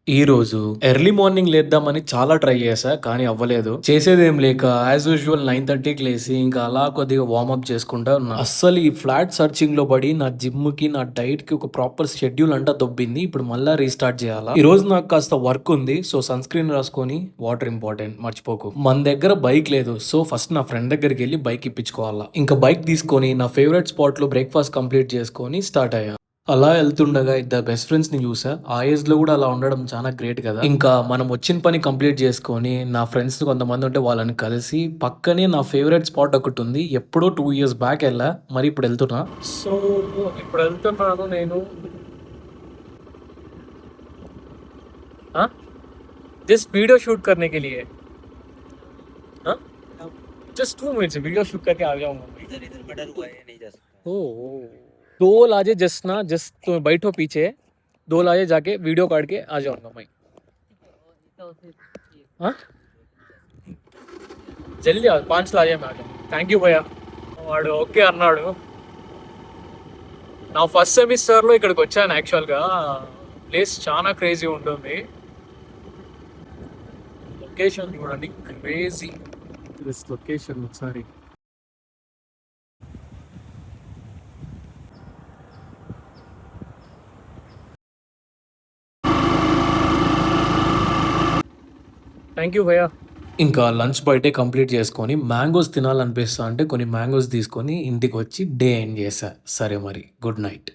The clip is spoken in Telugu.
ఈ రోజు ఎర్లీ మార్నింగ్ లేద్దామని చాలా ట్రై చేశా. కానీ అవ్వలేదు. చేసేదేం లేక యాజ్ యూజువల్ 9:30కి లేసి ఇంకా అలా కొద్దిగా వార్మప్ చేసుకుంటా ఉన్నా. అస్సలు ఈ ఫ్లాట్ సర్చింగ్‌లో పడి నా జిమ్‌కి, నా డైట్‌కి ఒక ప్రాపర్ షెడ్యూల్ అంతా దొబ్బింది. ఇప్పుడు మళ్ళా రీస్టార్ట్ చేయాలా. ఈ రోజు నాకు కాస్త వర్క్ ఉంది. సో సన్ స్క్రీన్ రాసుకొని వాటర్ ఇంపార్టెంట్ మర్చిపోకు. మన దగ్గర బైక్ లేదు. సో ఫస్ట్ నా ఫ్రెండ్ దగ్గరికెళ్ళి బైక్ ఇప్పించుకోవాలా. ఇంకా బైక్ తీసుకొని నా ఫేవరెట్ స్పాట్‌లో బ్రేక్‌ఫాస్ట్ కంప్లీట్ చేసుకొని స్టార్ట్ అయ్యా. అలా ఎళ్తుండగా ఇద్దరు బెస్ట్ ఫ్రెండ్స్‌ని చూసా. ఆ ఏజ్‌లో గూడా అలా ఉండడం చాలా గ్రేట్ కదా! ఇంకా మనం వచ్చిన పని కంప్లీట్ చేసుకొని, నా ఫ్రెండ్స్ కొంతమందుంటే వాళ్ళని కలిసి, పక్కనే నా ఫేవరెట్ స్పాట్ ఒకటుంది. ఎప్పుడో 2 ఇయర్స్ బ్యాక్ ఎళ్ళా. మరి ఇప్పుడు ఎళ్తున్నా. సో, ఇప్పుడెళ్తున్నాను నేను. हाँ? जस्ट वीडियो शूट करने के लिए। हाँ? जस्ट 2 मिनट्स वीडियो शूट करके आ जाऊँगा मैं। इधर इधर मर्डर हुआ है, नहीं जा सकता। ओह! ओह! 2 लाजे जस्ट ना जस्ट तुम बैठो पीछे, 2 लाजे जाके वीडियो काट के आ जाऊँगा मैं। हाँ? జల్దీ 5 లాగే మేడం. థ్యాంక్ యూ భయ్యా. వాడు ఓకే అన్నాడు. నా ఫస్ట్ సెమిస్టర్లో ఇక్కడికి వచ్చాను యాక్చువల్గా. ప్లేస్ చాలా క్రేజీ ఉంటుంది. లొకేషన్ చూడండి, క్రేజీ దిస్ లొకేషన్ ఒకసారి. థ్యాంక్ యూ భయ్యా. ఇంకా లంచ్ బయటే కంప్లీట్ చేసుకొని మ్యాంగోస్ తినాలనిపిస్తా అంటే కొన్ని మ్యాంగోస్ తీసుకొని ఇంటికి వచ్చి డే ఎండ్ చేశా. సరే మరి గుడ్ నైట్.